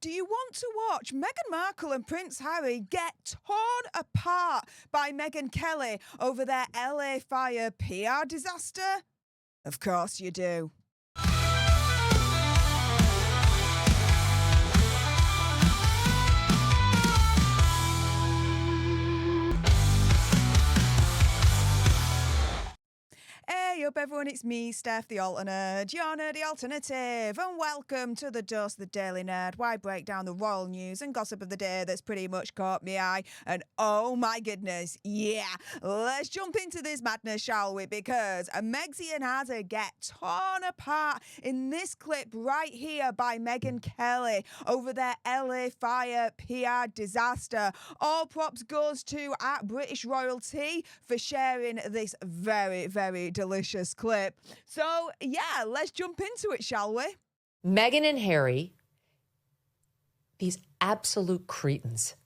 Do you want to watch Meghan Markle and Prince Harry get torn apart by Megyn Kelly over their LA fire PR disaster? Of course you do. Hey up everyone, it's me, Stef The Alter Nerd, your nerdy alternative, and welcome to the Dose of the Daily Nerd, where I break down the royal news and gossip of the day that's pretty much caught me eye. And oh my goodness, yeah, let's jump into this madness, shall we? Because Megyn and Harry get torn apart in this clip right here by Megyn Kelly over their LA fire PR disaster. All props goes to @British royalty for sharing this very delicious clip. So yeah, let's jump into it, shall we? Meghan and Harry, these absolute cretins.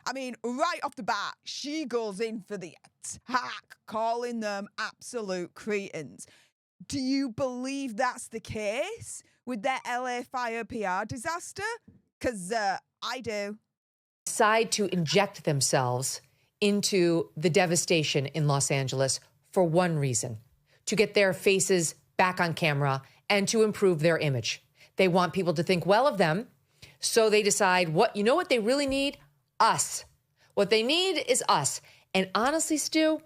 I mean, right off the bat, she goes in for the attack, calling them absolute cretins. Do you believe that's the case with their LA fire PR disaster? Because I do. Decide to inject themselves into the devastation in Los Angeles for one reason: to get their faces back on camera and to improve their image. They want people to think well of them, so they decide, what they really need? Us. What they need is us. And honestly, Stu,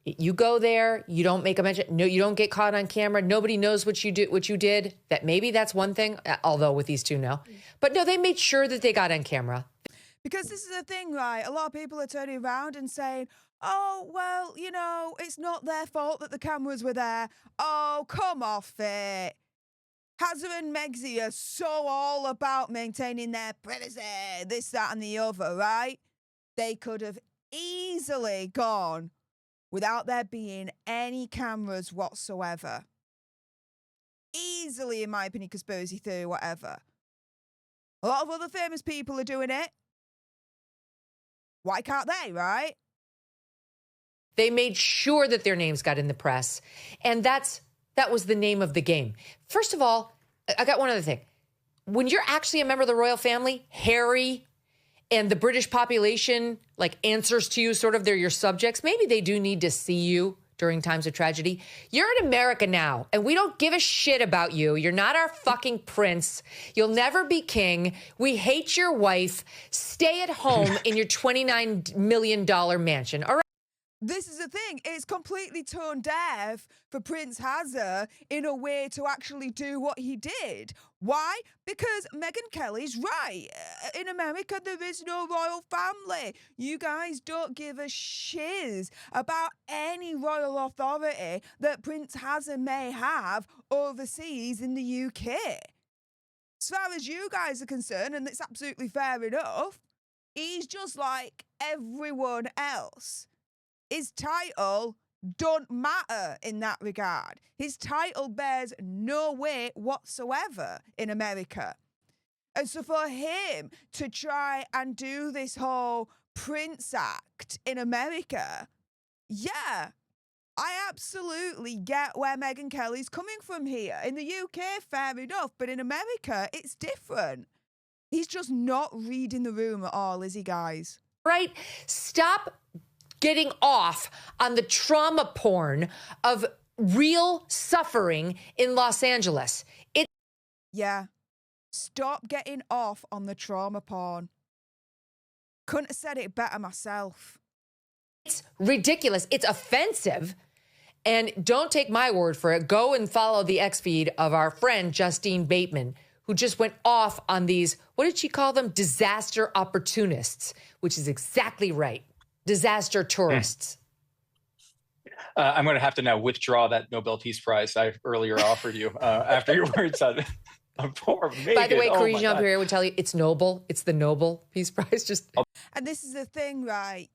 you go there, you don't make a mention, no, you don't get caught on camera, nobody knows what you did. That maybe that's one thing, although with these two, no. But no, they made sure that they got on camera. Because this is the thing, right? A lot of people are turning around and saying, oh, well, it's not their fault that the cameras were there. Oh, come off it. Harry and Megyn are so all about maintaining their privacy, this, that, and the other, right? They could have easily gone without there being any cameras whatsoever. Easily, in my opinion, conspiracy theory, whatever. A lot of other famous people are doing it. Why can't they, right? They made sure that their names got in the press. And that was the name of the game. First of all, I got one other thing. When you're actually a member of the royal family, Harry and the British population answers to you, sort of, they're your subjects. Maybe they do need to see you during times of tragedy. You're in America now, and we don't give a shit about you. You're not our fucking prince. You'll never be king. We hate your wife. Stay at home in your $29 million mansion. All right. This is the thing. It's completely tone deaf for Prince Harry in a way to actually do what he did. Why? Because Megyn Kelly's right. In America, there is no royal family. You guys don't give a shiz about any royal authority that Prince Harry may have overseas in the UK. As far as you guys are concerned, and it's absolutely fair enough, he's just like everyone else. His title don't matter in that regard. His title bears no weight whatsoever in America. And so for him to try and do this whole Prince act in America, yeah, I absolutely get where Megyn Kelly's coming from here. In the UK, fair enough, but in America, it's different. He's just not reading the room at all, is he, guys? Right? Stop getting off on the trauma porn of real suffering in Los Angeles. Yeah. Stop getting off on the trauma porn. Couldn't have said it better myself. It's ridiculous. It's offensive. And don't take my word for it. Go and follow the X feed of our friend Justine Bateman, who just went off on these, what did she call them? Disaster opportunists, which is exactly right. Disaster tourists. I'm going to have to now withdraw that Nobel Peace Prize I earlier offered you after your words on poor Megyn. By the way, Corinne Jean-Pierre would tell you it's noble. It's the Nobel Peace Prize. And this is the thing, right?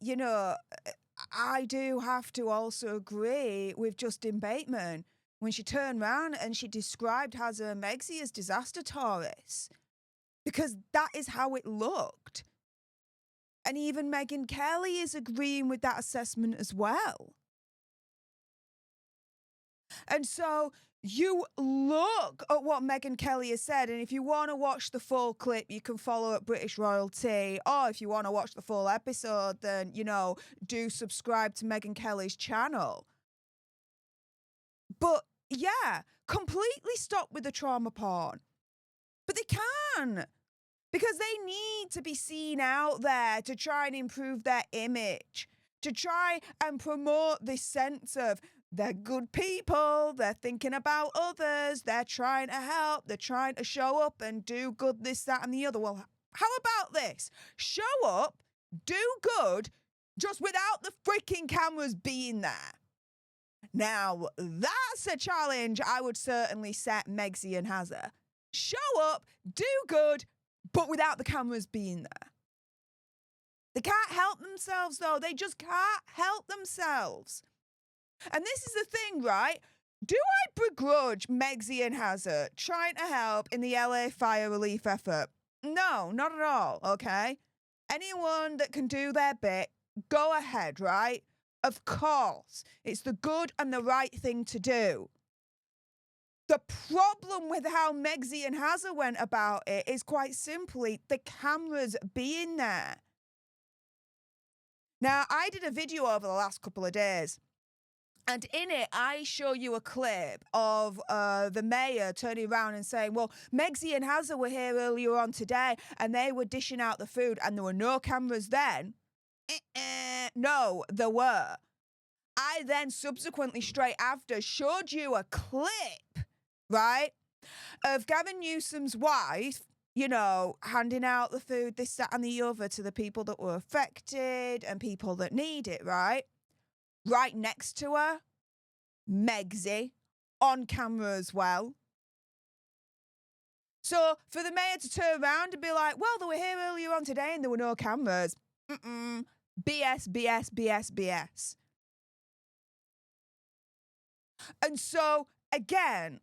I do have to also agree with Justine Bateman when she turned around and she described Harry and Megyn as disaster tourists, because that is how it looked. And even Megyn Kelly is agreeing with that assessment as well. And so you look at what Megyn Kelly has said, and if you want to watch the full clip, you can follow at British Royalty, or if you want to watch the full episode, then, you know, do subscribe to Megyn Kelly's channel. But yeah, completely stop with the trauma porn. But they can, because they need to be seen out there to try and improve their image, to try and promote this sense of they're good people, they're thinking about others, they're trying to help, they're trying to show up and do good, this, that, and the other. Well, how about this? Show up, do good, just without the freaking cameras being there. Now, that's a challenge I would certainly set Megzy and Hazza. Show up, do good, but without the cameras being there. They can't help themselves, though. They just can't help themselves. And this is the thing, right? Do I begrudge Megzy and Hazza trying to help in the LA fire relief effort? No, not at all, okay? Anyone that can do their bit, go ahead, right? Of course, it's the good and the right thing to do. The problem with how Megzy and Hazza went about it is quite simply the cameras being there. Now, I did a video over the last couple of days, and in it, I show you a clip of the mayor turning around and saying, well, Megzy and Hazza were here earlier on today, and they were dishing out the food, and there were no cameras then. No, there were. I then subsequently, straight after, showed you a clip, right, of Gavin Newsom's wife, you know, handing out the food, this, that, and the other to the people that were affected and people that need it, right? Right next to her, Megzy, on camera as well. So for the mayor to turn around and be like, well, they were here earlier on today and there were no cameras. BS, BS, BS, BS. And so, again,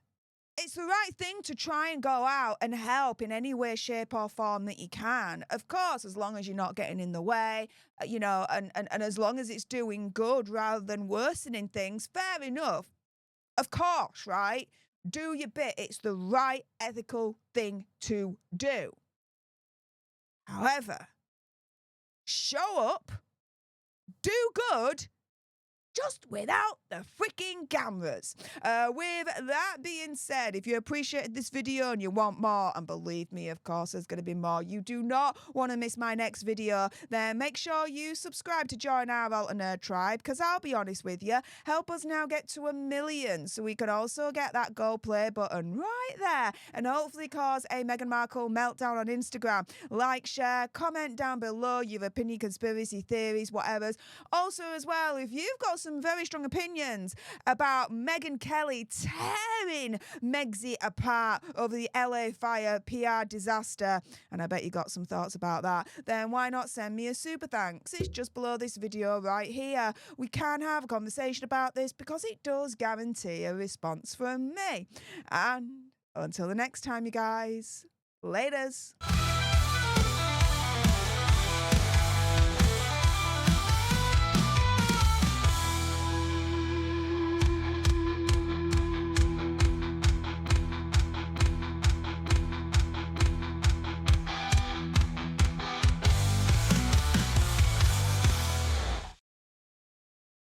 it's the right thing to try and go out and help in any way, shape or form that you can. Of course, as long as you're not getting in the way, you know, and as long as it's doing good rather than worsening things, fair enough. Of course, right? Do your bit. It's the right ethical thing to do. However, show up, do good, just without the freaking cameras. With that being said, if you appreciated this video and you want more, and believe me, of course, there's going to be more, you do not want to miss my next video, then make sure you subscribe to join our Alter Nerd tribe, because I'll be honest with you, help us now get to 1 million so we can also get that gold play button right there and hopefully cause a Meghan Markle meltdown on Instagram. Like, share, comment down below your opinion, conspiracy theories, whatever. Also, as well, if you've got some very strong opinions about Megyn Kelly tearing Megzy apart over the LA fire PR disaster, and I bet you got some thoughts about that, then why not send me a super thanks? It's just below this video right here. We can have a conversation about this because it does guarantee a response from me. And until the next time, you guys, laters.